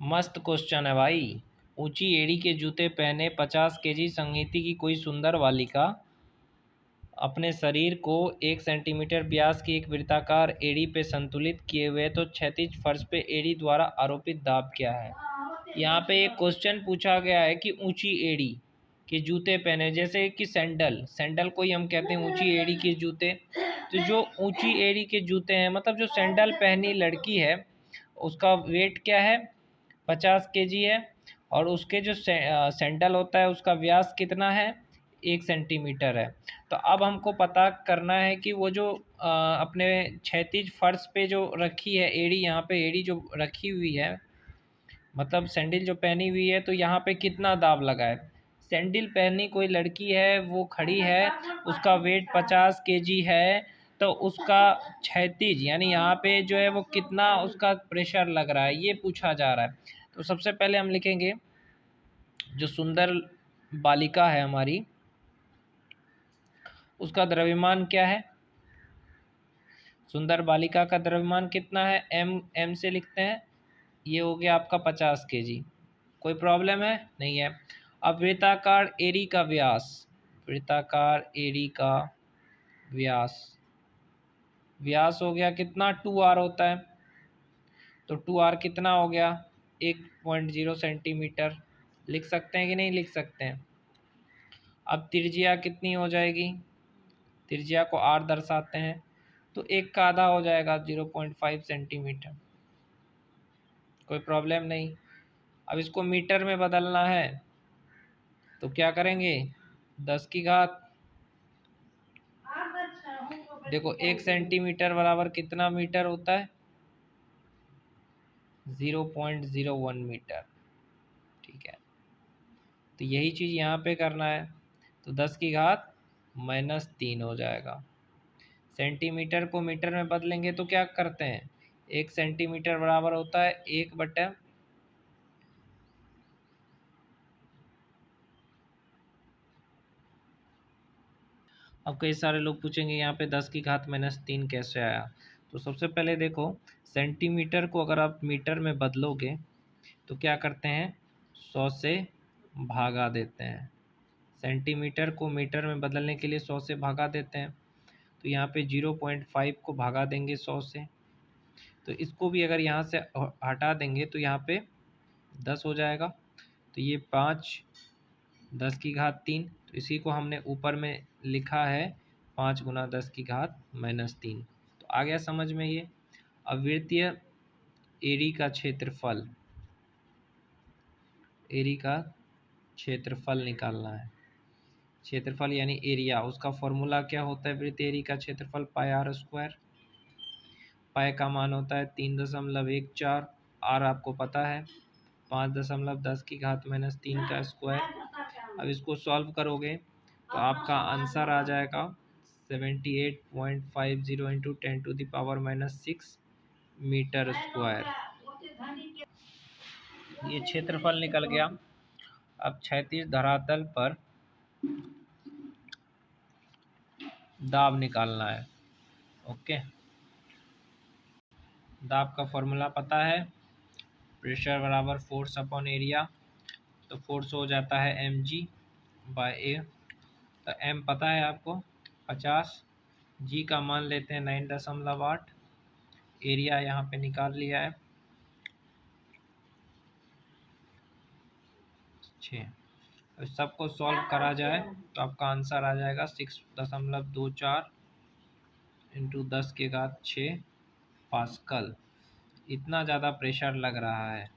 मस्त क्वेश्चन है भाई। ऊंची एड़ी के जूते पहने 50 केजी संगीति की कोई सुंदर बालिका अपने शरीर को 1 सेंटीमीटर व्यास की एक वृत्ताकार एड़ी पे संतुलित किए हुए तो क्षैतिज फर्श पे एड़ी द्वारा आरोपित दाब क्या है। यहाँ पे एक क्वेश्चन पूछा गया है कि ऊंची एड़ी के जूते पहने, जैसे कि सैंडल को ही हम कहते हैं ऊंची एड़ी के जूते। तो जो ऊंची एड़ी के जूते हैं, मतलब जो सैंडल पहनी लड़की है उसका वेट क्या है, 50 केजी है। और उसके जो सैंडल होता है उसका व्यास कितना है, 1 सेंटीमीटर है। तो अब हमको पता करना है कि वो जो अपने क्षैतिज फर्श पे जो रखी है एड़ी, यहाँ पे एड़ी जो रखी हुई है, मतलब सैंडल जो पहनी हुई है, तो यहाँ पे कितना दाब लगा है। सैंडल पहनी कोई लड़की है, वो खड़ी है, उसका वेट 50 केजी है, तो उसका क्षैतिज यानी यहाँ पे जो है वो कितना उसका प्रेशर लग रहा है, ये पूछा जा रहा है। तो सबसे पहले हम लिखेंगे जो सुंदर बालिका है हमारी, उसका द्रव्यमान क्या है। सुंदर बालिका का द्रव्यमान कितना है, एम से लिखते हैं। ये हो गया आपका 50 केजी। कोई प्रॉब्लम है, नहीं है। अब वृत्ताकार एड़ी का व्यास, वृत्ताकार एड़ी का व्यास हो गया कितना, 2r होता है। तो 2r कितना हो गया, 1.0 सेंटीमीटर। लिख सकते हैं कि नहीं लिख सकते हैं। अब त्रिज्या कितनी हो जाएगी, त्रिज्या को r दर्शाते हैं, तो 1 का आधा हो जाएगा 0.5 सेंटीमीटर। कोई प्रॉब्लम नहीं। अब इसको मीटर में बदलना है तो क्या करेंगे, 10 की घात, देखो 1 सेंटीमीटर बराबर कितना मीटर होता है, 0.01 मीटर। ठीक है, तो यही चीज़ यहाँ पे करना है। तो 10 की घात -3 हो जाएगा। सेंटीमीटर को मीटर में बदलेंगे तो क्या करते हैं, 1 सेंटीमीटर बराबर होता है 1 बटा, अब कई सारे लोग पूछेंगे यहाँ पे 10 की घात -3 कैसे आया। तो सबसे पहले देखो, सेंटीमीटर को अगर आप मीटर में बदलोगे तो क्या करते हैं, 100 से भागा देते हैं। सेंटीमीटर को मीटर में बदलने के लिए 100 से भागा देते हैं। तो यहाँ पे 0.5 को भागा देंगे 100 से, तो इसको भी अगर यहाँ से हटा देंगे तो यहाँ पे 10 हो जाएगा। तो ये 5 10 की घात 3, तो इसी को हमने ऊपर में लिखा है 5 गुना 10 की घात -3। तो आ गया समझ में ये। अब वृत्तीय एड़ी का क्षेत्रफल, एड़ी का क्षेत्रफल निकालना है। क्षेत्रफल यानी एरिया, उसका फॉर्मूला क्या होता है वृत्तीय एड़ी का क्षेत्रफल, πr²। पाई का मान होता है 3.14, आर आपको पता है 5.10 की घात -3 का स्क्वायर। अब इसको सॉल्व करोगे तो आपका आंसर आ जाएगा 78.50 इंटू 10⁻⁻6 मीटर स्क्वायर। ये क्षेत्रफल निकल गया। अब क्षैतिज धरातल पर दाब निकालना है। ओके, दाब का फॉर्मूला पता है, प्रेशर बराबर फोर्स अपॉन एरिया। तो फोर्स हो जाता है mg/a। तो m पता है आपको 50, g का मान लेते हैं 9.8, एरिया यहाँ पे निकाल लिया है 6। तो सबको सॉल्व करा जाए तो आपका आंसर आ जाएगा 6.24 इंटू 10 की घात 6 पास्कल। इतना ज़्यादा प्रेशर लग रहा है।